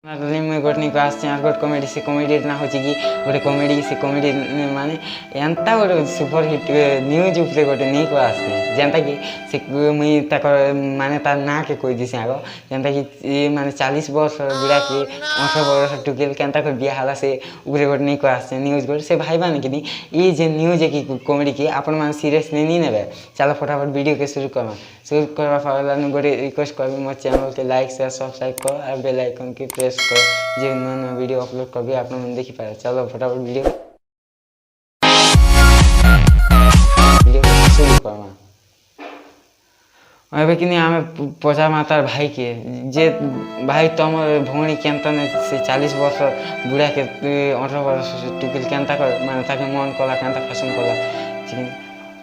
मुझे गोटे को आस गोटे कमेडी से कमेडी ना हो गोटे कमेडी से कमेडी माने एंता गोटे सुपर हिट न्यूज उपरे गोटे नहीं को आसने जेनता कि से मुई माने तार ना के कोई दिसे आगो जेनता कि माने 40 वर्ष बुढ़ा के 18 वर्ष टुकेल केनता कर बिया हाला से उपरे गोटे नहीं को आसने न्यूज गोटे से भाई बाने कि ये जे न्यूज है कि कमेडी की आपण मान सीरियस नहीं नेबे। चलो फटाफट वीडियो के शुरू करवा पहले गोटे रिक्वेस्ट कर मो चैनल के लाइक शेयर सब्सक्राइब करो और बेल आइकन के प्रेस करो जो नया वीडियो अपलोड कर आप देखी पाए। चलो फटाफट वीडियो शुरू करमा अबे कि आम पचा मातार भाई के जे भाई तुम भौणी केनता से 40 वर्ष बुढ़ा के 18 वर्ष टुकिल केनता कर माने ताके मन कला केनता फैशन कला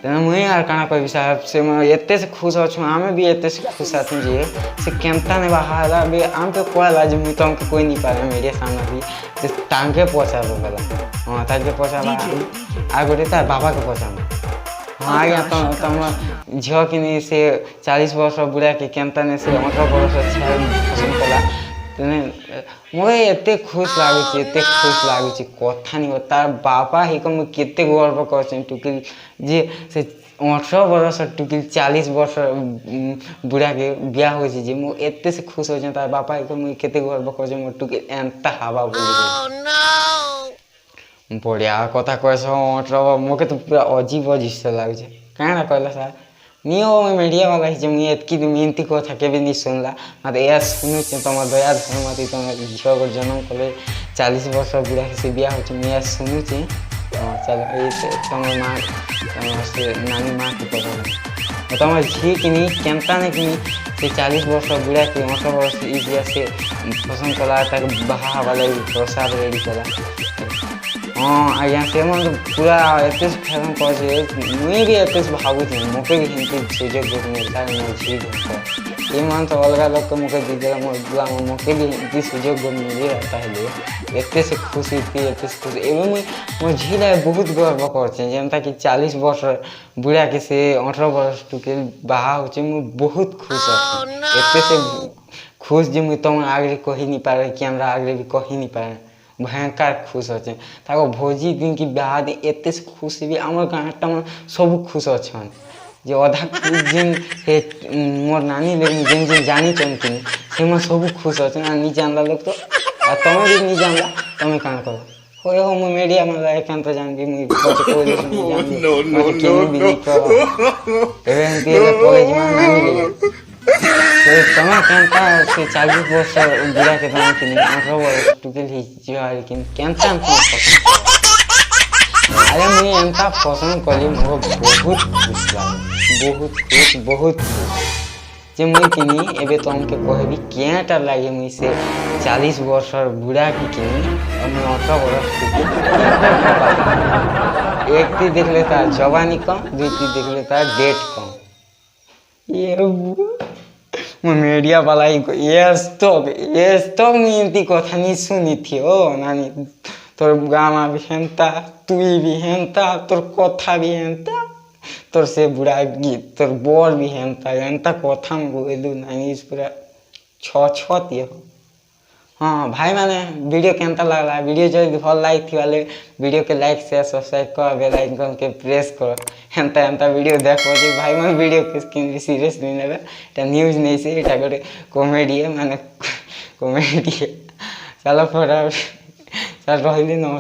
तेना मुई यार काना कहि साहब से एते से खुश अच्छु आमे भी एते से खुश आथि जे से केनता ने बाहर बे आम पे कोई लाज मुई तुम के कोई नहीं पारे मेरे सामने भी से टांगे पहुंचा बोला हां ताके पहुंचा आ गोटे तार बाबा के पहुंचा हाँ आज्ञा तुम झील कि से 40 वर्ष बुढ़ा के केनता ने से 18 वर्ष पसंद कला तेने मोए एते खुश लागुची कथा नहीं तार बापा ही को मुझे केते गर्व कर टुकिल जे से 18 वर्ष टुकिल 40 वर्ष बुढ़ा के बिया हो जे मु एते से खुश हो तार बापा ही को मुझे केते गर्व कर मो टुकिल एंता हवा बोली बढ़िया कथा कह 18 मोके तो पूरा अजीब से लगुचे क्या कहला सर नहीं हो मीडिया वाला ही मुझे एतकी मिनती कथा के भी नहीं सुनला मत या सुनु तुम दया धर्म मत तुम झील को जन्म कले 40 वर्ष बुढ़ा से बिया हो मुझे शुनुचे हाँ चलो ये तुम माँ से नानी माँ के पता तुम झी कि केनता ने कि से 40 वर्ष बुढ़ा के 18 वर्ष बिया से पसंद कला बाहा वाला प्रसाद रेडी कला हाँ आज्ञा से मन पूरा एत फैन कर मुई भी एत भावुथी मोके भी हिंदी सुजोग मिलता झी ये मन तो अलग लोग को मुझे दीजिएगा बोला मोके भी हिंदी सुजोग मिली रहता है एत से खुशी थी एत से खुशी एवं मुझे मो झील बहुत गर्व करता कि 40 वर्ष बुढ़ा के से 18 वर्ष टुके बाहा हो बहुत खुश एत से खुश जो मुझे तुम आगे कही नहीं पारे कैमरा आगे भी कही नहीं पारे भयंकर खुश अच्छे भोजी दिन की बाद एत खुशी भी आम गाँव सब खुश अच्छा जो अधा जिन मोर नानी लोग जिन जिन जानी चंती से सब खुश अच्छे नहीं जानला लोग तो तुम भी नहीं जानला तुम कहाँ कर हो मुझे मीडिया में लाइक तो जान भी मुझे कॉलेज में नानी तुम केनता से 40 वर्ष बुढ़ा के तुम कि 18 वर्ष टुकेल लेकिन केनता अरे मुझे एंता पसंद कली मोर बहुत खुश लगे बहुत खुश जे मुई कि एबे तुमके कहबी केटा लगे मुई से 40 वर्ष बुढ़ा की किनी और मुई 18 वर्ष एक ती देख लेता जवानी कम दुई ती देख लेता डेट कम ये मीडिया वाला ही ये तो मिनती कथा नहीं सुनी थी ओ नानी तोर गाँव भी हेंता तु भी हेंता तोर कथा भी हेंता तोर से बुढ़ा गीत तोर बोर भी हेंता एंता कथा में बोलू नानी पूरा छती हो हाँ भाई माने वीडियो केनता लगला वीडियो जो भल लाइक थी वाले वीडियो के लाइक शेयर सब्सक्राइब कर बेल आइकन के प्रेस करो एंता वीडियो देखो भाई मैं वीडियो के सीरियस नहीं नेबे न्यूज नहीं से एटा गोटे कॉमेडी है माने कॉमेडी है चलो फटाफट चल रही नमस्कार।